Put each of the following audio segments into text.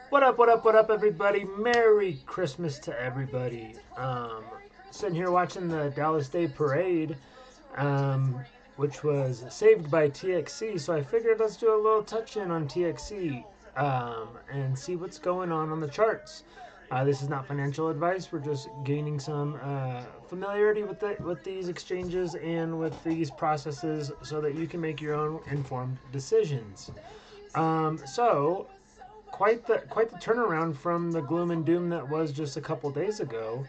What up, what up, what up, everybody? Merry Christmas to everybody. Sitting here watching the Dallas Day Parade, um, which was saved by TXC, so I figured let's do a little touch in on TXC and see what's going on the charts. This is not financial advice. We're just gaining some familiarity with these exchanges and with these processes so that you can make your own informed decisions. So quite the turnaround from the gloom and doom that was just a couple days ago,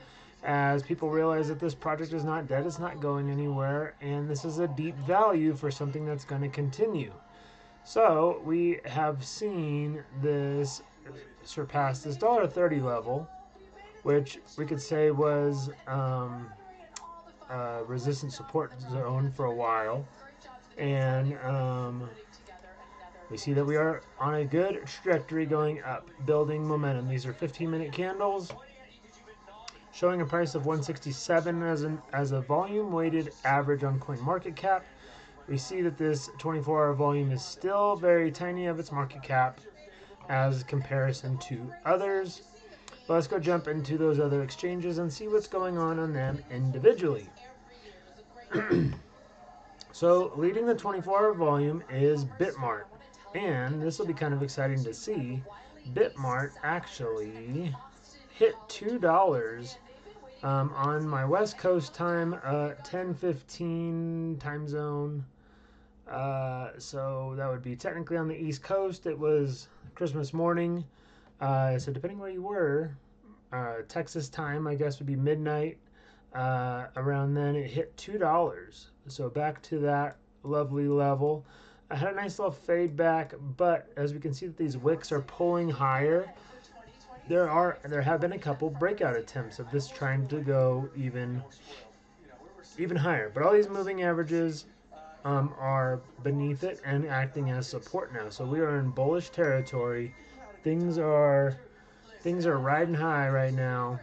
as people realize that this project is not dead, it's not going anywhere, and this is a deep value for something that's going to continue. So we have seen this surpass this $1.30 level, which we could say was a resistant support zone for a while, and we see that we are on a good trajectory going up, building momentum. These are 15-minute candles showing a price of 167 as a volume weighted average on CoinMarketCap. We see that this 24-hour volume is still very tiny of its market cap as comparison to others. But let's go jump into those other exchanges and see what's going on them individually. So leading the 24-hour volume is Bitmart. And this will be kind of exciting to see. Bitmart actually hit $2 on my West Coast time, 10:15 time zone. So that would be technically on the East Coast. It was Christmas morning. So depending where you were, Texas time, I guess, would be midnight. Around then, it hit $2. So back to that lovely level. I had a nice little fade back, but as we can see that these wicks are pulling higher, there have been a couple breakout attempts of this trying to go even higher. But all these moving averages are beneath it and acting as support now. So we are in bullish territory. Things are things are riding high right now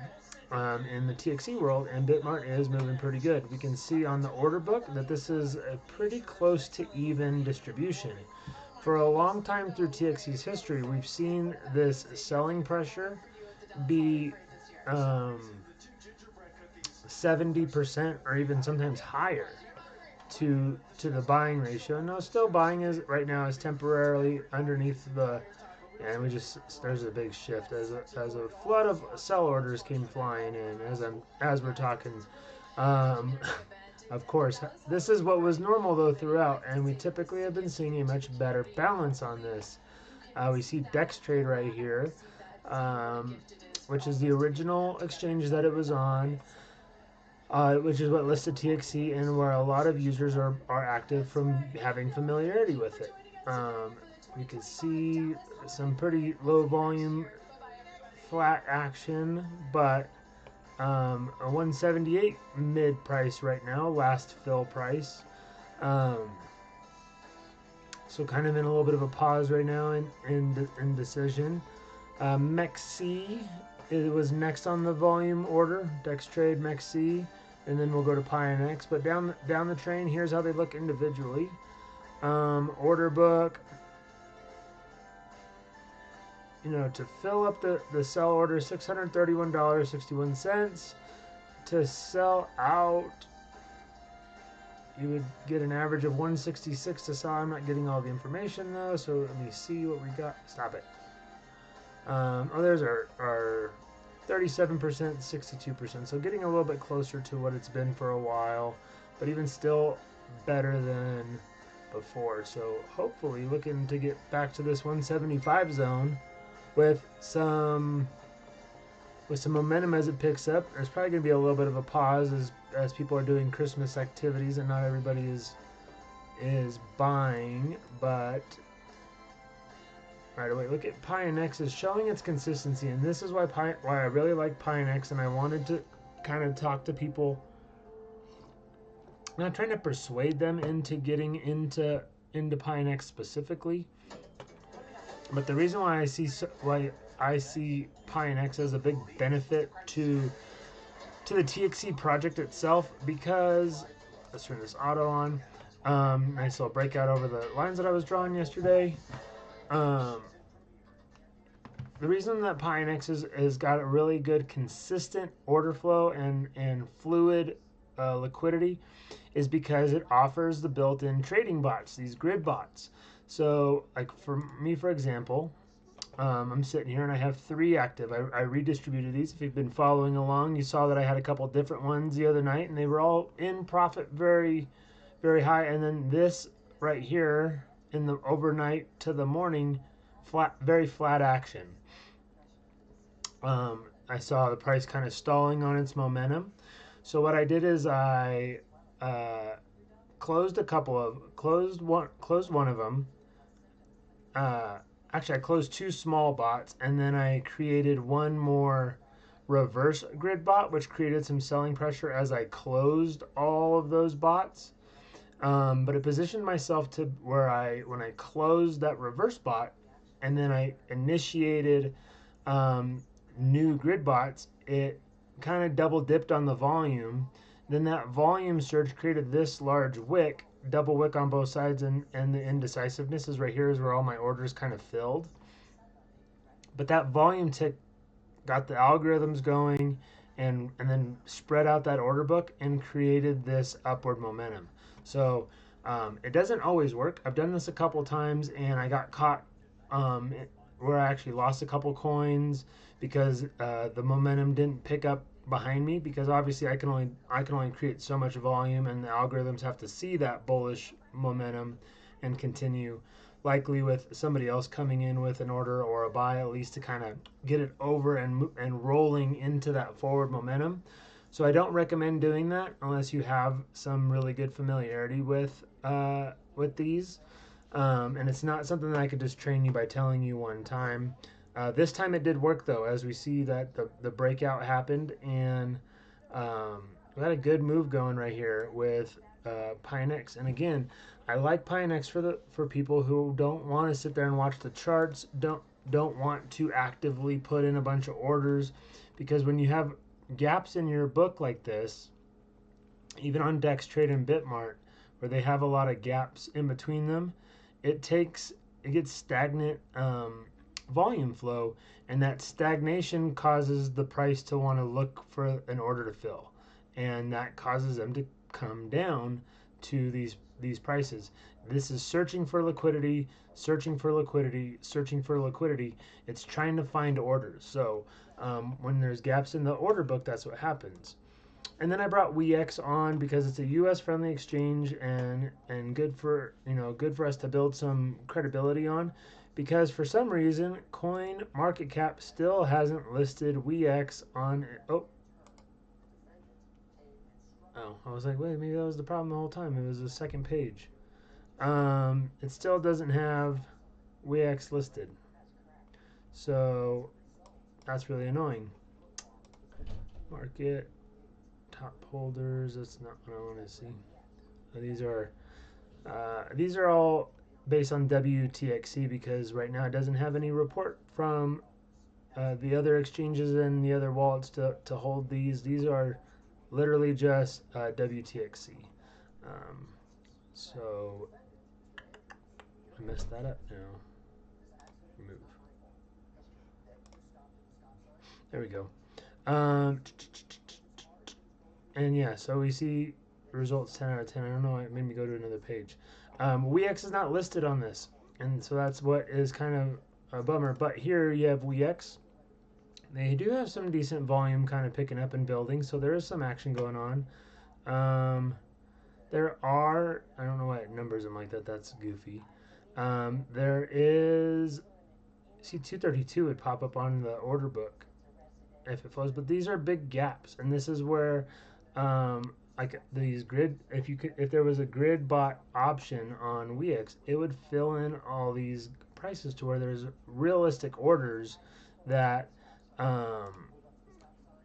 in the TXC world, and Bitmart is moving pretty good. We can see on the order book that this is a pretty close to even distribution. For a long time through TXC's history, we've seen this selling pressure be 70% or even sometimes higher to the buying ratio. No, still buying is right now is temporarily underneath the, and we just there's a big shift as a flood of sell orders came flying in as we're talking. Um, of course, this is what was normal though throughout, and we typically have been seeing a much better balance on this. We see Dex Trade right here, um, which is the original exchange that it was on, which is what listed TXC and where a lot of users are active from having familiarity with it. You can see some pretty low volume flat action, but a 178 mid price right now, last fill price. Um, so kind of in a little bit of a pause right now in decision. MEXC, it was next on the volume order. Dex Trade MEXC, and then we'll go to PINX. But down the train, here's how they look individually. Order book. To fill up the sell order, $631.61. To sell out, you would get an average of 166 to sell. I'm not getting all the information though, so let me see what we got. Stop it. There's our 37%, 62%. So getting a little bit closer to what it's been for a while, but even still better than before. So hopefully looking to get back to this 175 zone with some momentum as it picks up. There's probably going to be a little bit of a pause as people are doing Christmas activities and not everybody is buying, but right away, look at PINX is showing its consistency, and this is why I really like PINX, and I wanted to kind of talk to people, not trying to persuade them into getting into PINX specifically, but the reason why I see PINX as a big benefit to the TXC project itself, because let's turn this auto on. Nice little breakout over the lines that I was drawing yesterday. the reason that Pionex is got a really good consistent order flow and fluid liquidity is because it offers the built-in trading bots, these grid bots. So, like for me, for example, I'm sitting here and I have 3 active. I redistributed these. If you've been following along, you saw that I had a couple different ones the other night, and they were all in profit very, very high. And then this right here in the overnight to the morning, flat, very flat action. I saw the price kind of stalling on its momentum. So what I did is I uh, closed one of them. Uh, Actually, I closed 2 small bots, and then I created one more reverse grid bot, which created some selling pressure as I closed all of those bots. But it positioned myself to where when I closed that reverse bot, and then I initiated um, new grid bots, it kind of double dipped on the volume. Then that volume surge created this large wick, double wick on both sides, and the indecisiveness is right here is where all my orders kind of filled. But that volume tick got the algorithms going and then spread out that order book and created this upward momentum. So it doesn't always work. I've done this a couple times and I got caught um, where I actually lost a couple coins because the momentum didn't pick up behind me, because obviously I can only create so much volume, and the algorithms have to see that bullish momentum and continue, likely with somebody else coming in with an order or a buy at least to kind of get it over and rolling into that forward momentum. So I don't recommend doing that unless you have some really good familiarity with these. And it's not something that I could just train you by telling you one time. This time it did work though, as we see that the breakout happened, and we had a good move going right here with Pionex. And again, I like Pionex for people who don't want to sit there and watch the charts, don't want to actively put in a bunch of orders, because when you have gaps in your book like this, even on Dex Trade and Bitmart, where they have a lot of gaps in between them, it gets stagnant volume flow, and that stagnation causes the price to want to look for an order to fill, and that causes them to come down to these prices. This is searching for liquidity, searching for liquidity, searching for liquidity. It's trying to find orders. So when there's gaps in the order book, that's what happens. And then I brought WEX on because it's a U.S. friendly exchange, and good for good for us to build some credibility on, because for some reason Coin Market Cap still hasn't listed WEX on. Oh, I was like, wait, maybe that was the problem the whole time. It was the second page. It still doesn't have WEX listed, so that's really annoying. Market top holders. That's not what I want to see. These are all based on WTXC, because right now it doesn't have any report from the other exchanges and the other wallets to hold these. These are literally just WTXC. Um, so I messed that up now. Move. There we go. And yeah, so we see results 10 out of 10. I don't know, it made me go to another page. WEX is not listed on this, and so that's what is kind of a bummer. But here you have WEX. They do have some decent volume kind of picking up and building, so there is some action going on. There are, I don't know why it numbers them like that, that's goofy. There is, see, 232 would pop up on the order book if it flows, but these are big gaps, and this is where like these grid, if there was a grid bot option on WEX, it would fill in all these prices to where there's realistic orders that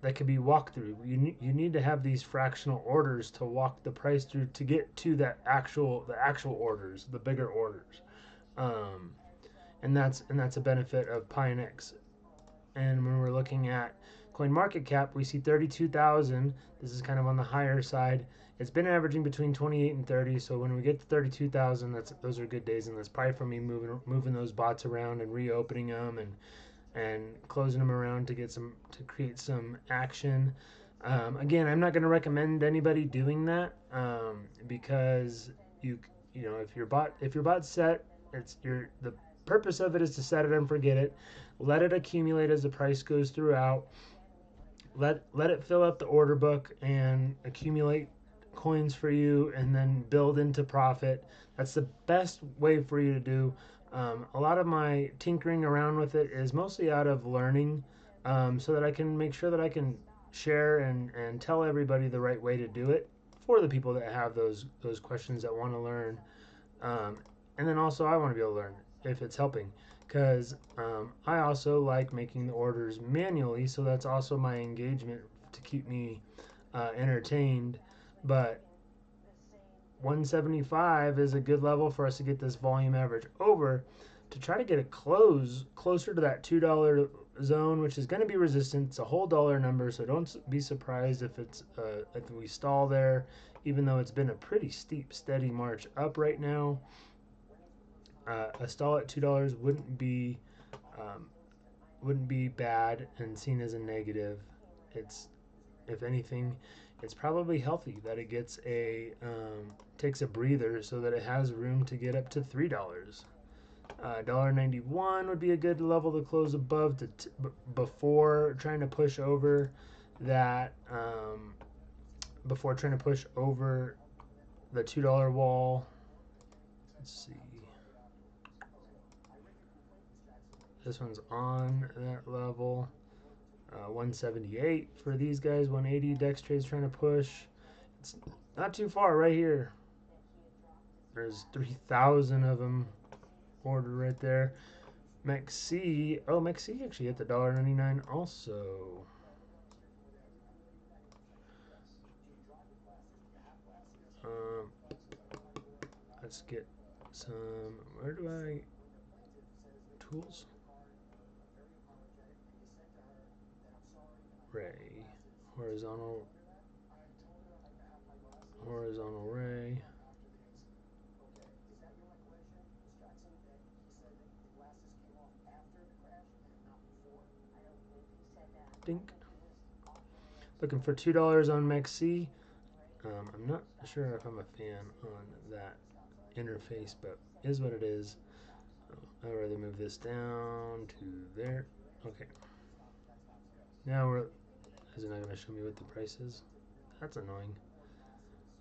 that could be walked through. You need to have these fractional orders to walk the price through to get to the actual orders, the bigger orders, um, and that's a benefit of Pionex. And when we're looking at coin market cap, we see 32,000. This is kind of on the higher side. It's been averaging between 28 and 30. So when we get to 32,000, those are good days, and that's probably from me moving those bots around and reopening them and and closing them around to create some action. Again, I'm not going to recommend anybody doing that because you you know if your bot's set, it's your the purpose of it is to set it and forget it. Let it accumulate as the price goes throughout. Let it fill up the order book and accumulate coins for you, and then build into profit. That's the best way for you to do. A lot of my tinkering around with it is mostly out of learning, so that I can make sure that I can share and tell everybody the right way to do it for the people that have those questions that want to learn. Um, and then also, I want to be able to learn if it's helping, because I also like making the orders manually, so that's also my engagement to keep me entertained. But 175 is a good level for us to get this volume average over, to try to get it closer to that $2 zone, which is going to be resistant. It's a whole dollar number, so don't be surprised if we stall there, even though it's been a pretty steep, steady march up right now. A stall at $2 wouldn't be bad and seen as a negative. It's, if anything, it's probably healthy that it gets takes a breather so that it has room to get up to $3. $1.91 would be a good level to close above before trying to push over that. Before trying to push over the $2 wall. Let's see. This one's on that level. 178 for these guys. 180 Dex trades trying to push. It's not too far right here. There's 3,000 of them ordered right there. MEXC. Oh, MEXC actually hit the $1.99 also. Let's get some. Where do I. Tools? Ray. Horizontal ray. Dink. Looking for $2 on MEXC. I'm not sure if I'm a fan on that interface, but is what it is. I'd rather move this down to there. Okay. Now is it not going to show me what the price is? That's annoying.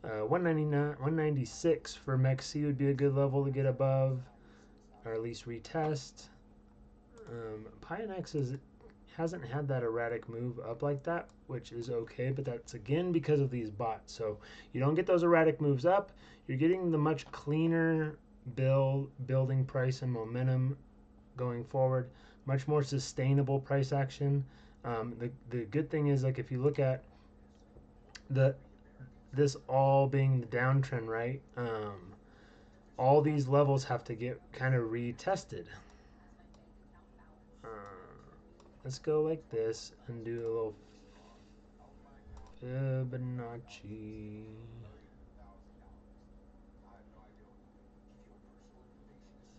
199, 196 for MEXC would be a good level to get above, or at least retest. PINX hasn't had that erratic move up like that, which is okay, but that's again because of these bots. So you don't get those erratic moves up. You're getting the much cleaner building price and momentum going forward, much more sustainable price action. The good thing is, like, if you look at this all being the downtrend, right? All these levels have to get kind of retested. Let's go like this and do a little Fibonacci.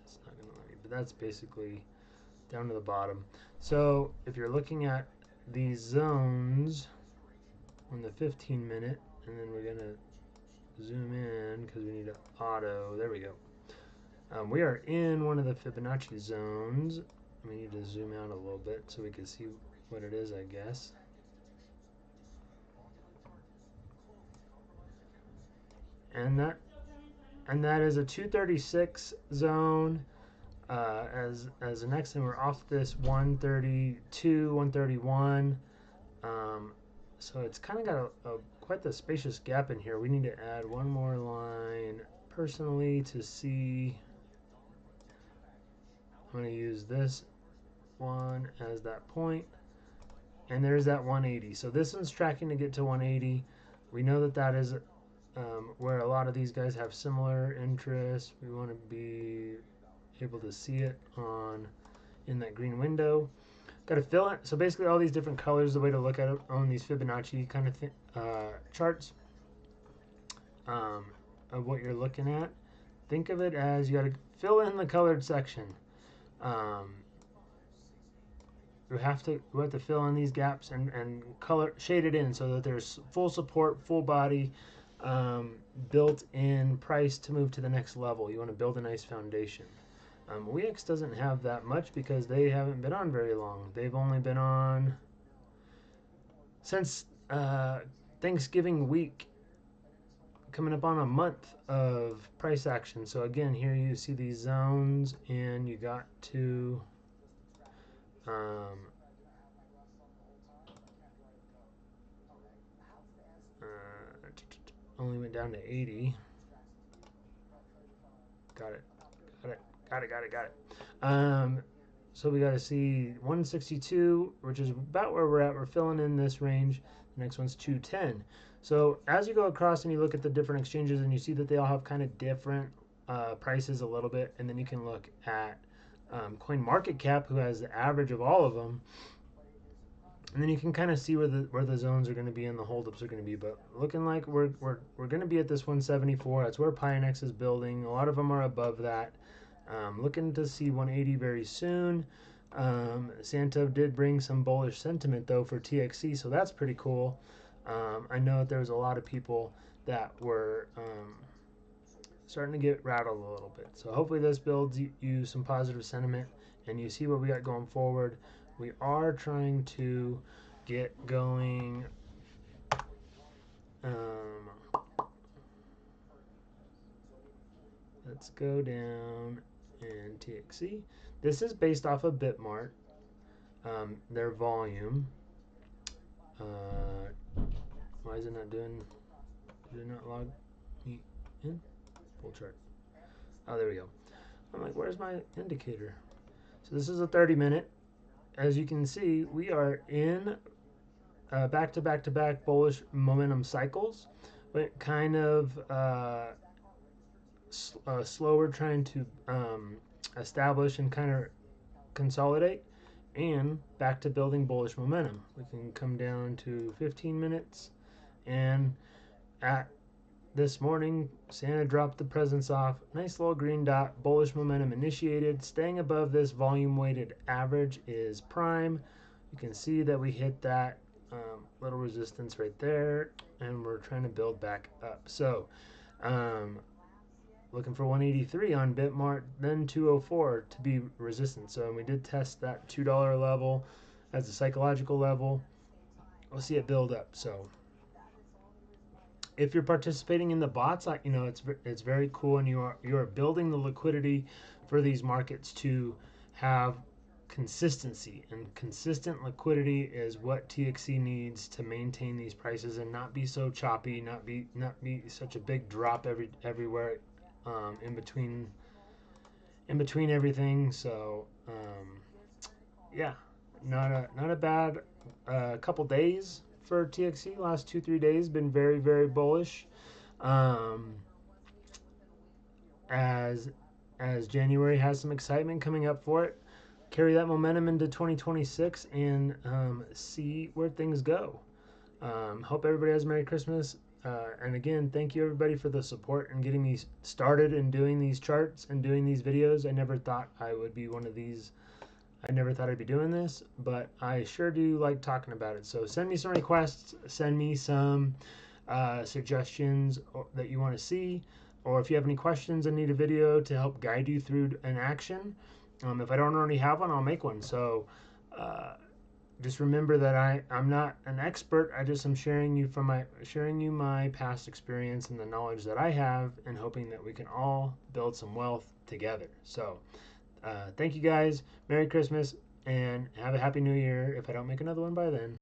It's not going to let me, but that's basically down to the bottom. So if you're looking at these zones on the 15-minute, and then we're going to zoom in because we need to auto. There we go. We are in one of the Fibonacci zones. We need to zoom out a little bit so we can see what it is, I guess. And that is a 236 zone. As the next thing, we're off this 132, 131. So it's kind of got quite the spacious gap in here. We need to add one more line personally to see. I'm going to use this one as that point, and there's that 180. So this one's tracking to get to 180. We know that is where a lot of these guys have similar interests. We want to be able to see it in that green window. Got to fill it. So basically all these different colors, the way to look at it on these Fibonacci kind of charts of what you're looking at. Think of it as you got to fill in the colored section. we have to fill in these gaps and color shade it in so that there's full support, full body, um, built in price to move to the next level. You want to build a nice foundation. WeX doesn't have that much because they haven't been on very long. They've only been on since Thanksgiving week, coming up on a month of price action. So again, here you see these zones, and you got to um, only went down to 80. Got it. Got it. Got it. So we got to see 162, which is about where we're at. We're filling in this range. The next one's 210. So as you go across and you look at the different exchanges, and you see that they all have kind of different prices a little bit, and then you can look at CoinMarketCap, who has the average of all of them, and then you can kind of see where the zones are going to be and the holdups are going to be. But looking like we're going to be at this 174. That's where Pionex is building. A lot of them are above that. Looking to see 180 very soon. Santa did bring some bullish sentiment though for TXC, so that's pretty cool. I know that there was a lot of people that were starting to get rattled a little bit. So hopefully this builds you some positive sentiment, and you see what we got going forward. We are trying to get going. Let's go down and TXC. This is based off of Bitmart, their volume. Why is it not doing? Did it not log me in? Full chart. Oh, there we go. I'm like, where's my indicator? So this is a 30-minute. As you can see, we are in back to back to back bullish momentum cycles, but kind of slower, trying to establish and kind of consolidate, and back to building bullish momentum. We can come down to 15 minutes, and at this morning, Santa dropped the presents off. Nice little green dot, bullish momentum initiated. Staying above this volume weighted average is prime. You can see that we hit that little resistance right there, and we're trying to build back up. So looking for 183 on Bitmart, then 204 to be resistance. So we did test that $2 level as a psychological level. We'll see it build up. So if you're participating in the bots, it's very cool, and you are building the liquidity for these markets to have consistency, and consistent liquidity is what TXC needs to maintain these prices and not be so choppy, not be such a big drop everywhere in between everything. So yeah, not a bad couple days for TXC. Last 2-3 days been very, very bullish. As January has some excitement coming up for it, carry that momentum into 2026 and see where things go. Hope everybody has a Merry Christmas. And again, thank you everybody for the support and getting me started and doing these charts and doing these videos. I never thought I would be one of these. I never thought I'd be doing this, but I sure do like talking about it. So send me some requests, send me some suggestions that you want to see, or if you have any questions and need a video to help guide you through an action. If I don't already have one, I'll make one. So just remember that I'm not an expert. I just am sharing you my past experience and the knowledge that I have, and hoping that we can all build some wealth together. So thank you guys. Merry Christmas, and have a Happy New Year if I don't make another one by then.